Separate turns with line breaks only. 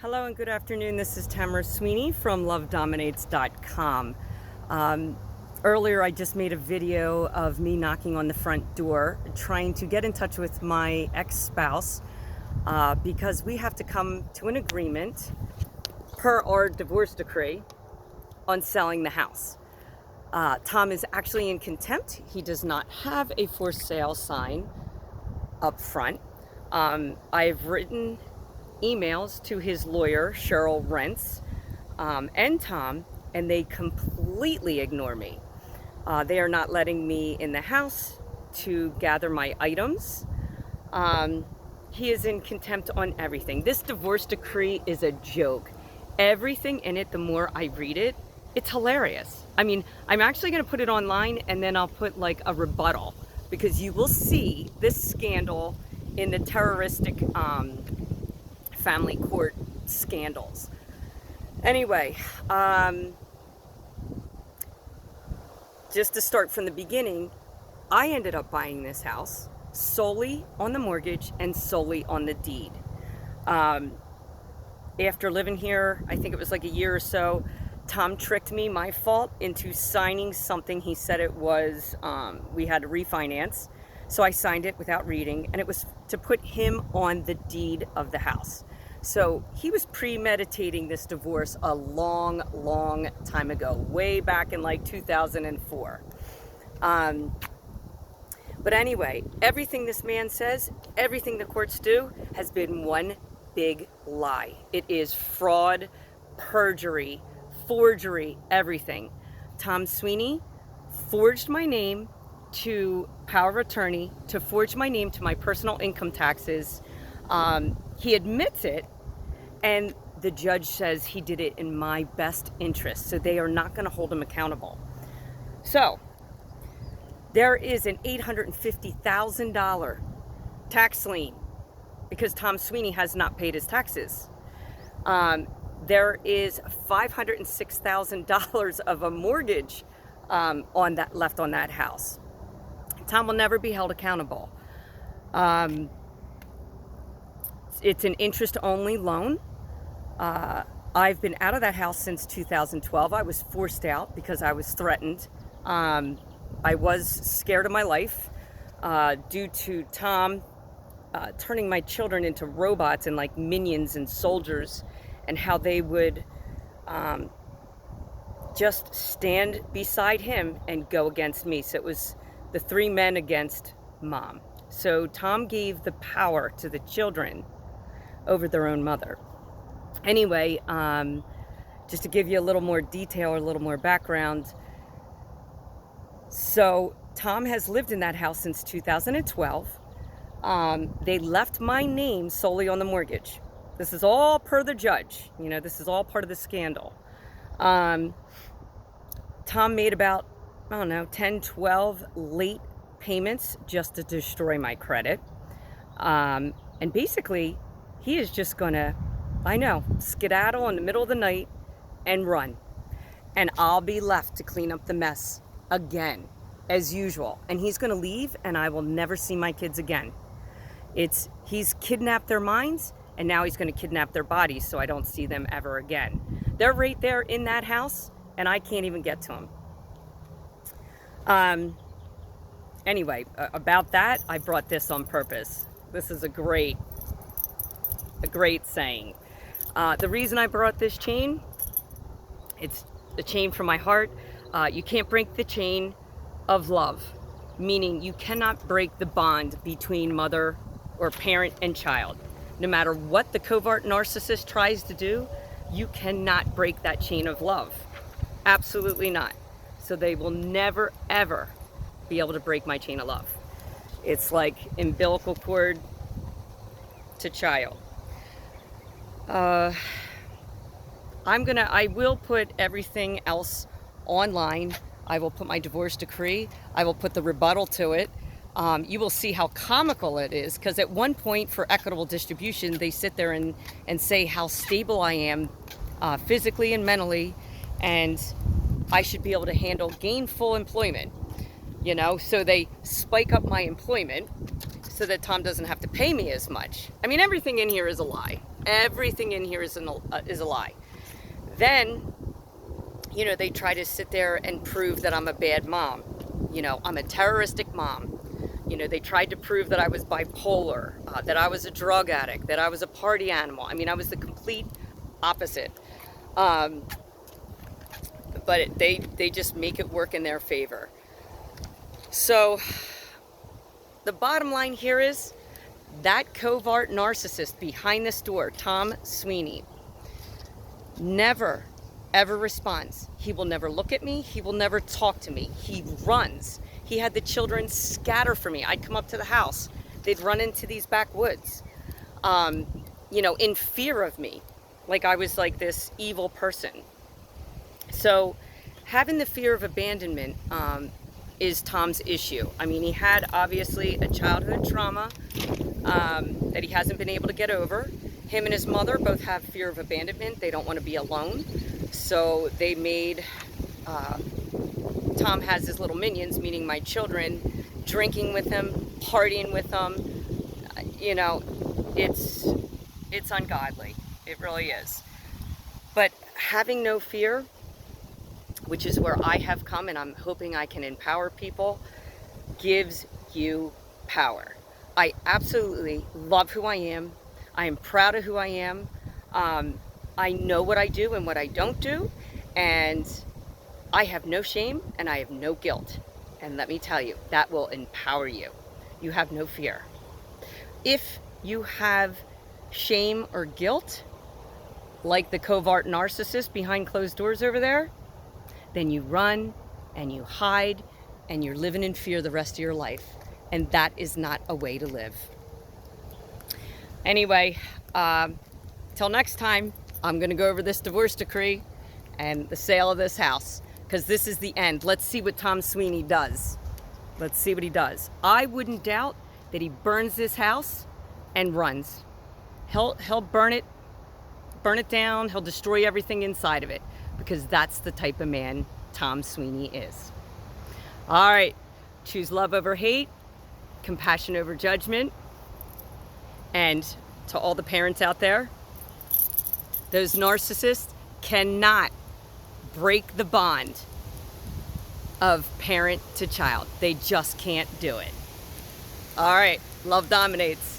Hello and good afternoon. This is Tamara Sweeney from lovedominates.com. Earlier I just made a video of me knocking on the front door trying to get in touch with my ex-spouse because we have to come to an agreement per our divorce decree on selling the house. Tom is actually in contempt. He does not have a for sale sign up front. I've written emails to his lawyer, Sheryl Rentz, and Tom, and they completely ignore me. They are not letting me in the house to gather my items. He is in contempt on everything. This divorce decree is a joke. Everything in it, the more I read it, it's hilarious. I mean, I'm actually going to put it online and then I'll put like a rebuttal because you will see this scandal in the terroristic family court scandals. Anyway, just to start from the beginning, I ended up buying this house solely on the mortgage and solely on the deed. After living here, I think it was like a year or so, Tom tricked me, my fault, into signing something. He said it was, we had to refinance. So I signed it without reading, and it was to put him on the deed of the house. So he was premeditating this divorce a long, long time ago, way back in like 2004. But anyway, everything this man says, everything the courts do has been one big lie. It is fraud, perjury, forgery, everything. Tom Sweeney forged my name to power of attorney, to forge my name to my personal income taxes. He admits it, and the judge says he did it in my best interest, so they are not going to hold him accountable. So there is an $850,000 tax lien because Tom Sweeney has not paid his taxes. There is $506,000 of a mortgage on that left on that house. Tom will never be held accountable. It's an interest-only loan. I've been out of that house since 2012. I was forced out because I was threatened. I was scared of my life due to Tom turning my children into robots and like minions and soldiers, and how they would just stand beside him and go against me. So it was the three men against mom. So Tom gave the power to the children over their own mother. Anyway, just to give you a little more detail or a little more background. So Tom has lived in that house since 2012. They left my name solely on the mortgage. This is all per the judge. You know, this is all part of the scandal. Tom made about, I don't know, 10, 12 late payments just to destroy my credit. And basically, he is just gonna, I know, skedaddle in the middle of the night and run. And I'll be left to clean up the mess again, as usual. And he's gonna leave and I will never see my kids again. He's kidnapped their minds and now he's gonna kidnap their bodies so I don't see them ever again. They're right there in that house and I can't even get to them. Anyway, about that, I brought this on purpose. This is a great saying. The reason I brought this chain, it's the chain from my heart. You can't break the chain of love, meaning you cannot break the bond between mother or parent and child. No matter what the covert narcissist tries to do, you cannot break that chain of love. Absolutely not. So they will never, ever be able to break my chain of love. It's like umbilical cord to child. I will put everything else online. I will put my divorce decree. I will put the rebuttal to it. You will see how comical it is, because at one point for equitable distribution, they sit there and say how stable I am physically and mentally, and I should be able to handle gainful employment. You know, so they spike up my employment so that Tom doesn't have to pay me as much. I mean, everything in here is a lie. Everything in here is a lie. Then, you know, they try to sit there and prove that I'm a bad mom. You know, I'm a terroristic mom. You know, they tried to prove that I was bipolar, that I was a drug addict, that I was a party animal. I mean, I was the complete opposite. But they just make it work in their favor. So the bottom line here is that covert narcissist behind this door, Tom Sweeney, never, ever responds. He will never look at me. He will never talk to me. He runs. He had the children scatter for me. I'd come up to the house. They'd run into these backwoods, you know, in fear of me. Like I was like this evil person. So having the fear of abandonment is Tom's issue. I mean, he had obviously a childhood trauma that he hasn't been able to get over. Him and his mother both have fear of abandonment. They don't want to be alone. So they made, Tom has his little minions, meaning my children, drinking with him, partying with him. You know, it's ungodly. It really is. But having no fear, which is where I have come, and I'm hoping I can empower people, gives you power. I absolutely love who I am. I am proud of who I am. I know what I do and what I don't do, and I have no shame and I have no guilt. And let me tell you, that will empower you. You have no fear. If you have shame or guilt, like the covert narcissist behind closed doors over there, then you run and you hide and you're living in fear the rest of your life. And that is not a way to live. Anyway, till next time, I'm gonna go over this divorce decree and the sale of this house, because this is the end. Let's see what Tom Sweeney does. Let's see what he does. I wouldn't doubt that he burns this house and runs. He'll burn it down. He'll destroy everything inside of it, because that's the type of man Tom Sweeney is. All right, choose love over hate, compassion over judgment. And to all the parents out there, those narcissists cannot break the bond of parent to child. They just can't do it. All right, love dominates.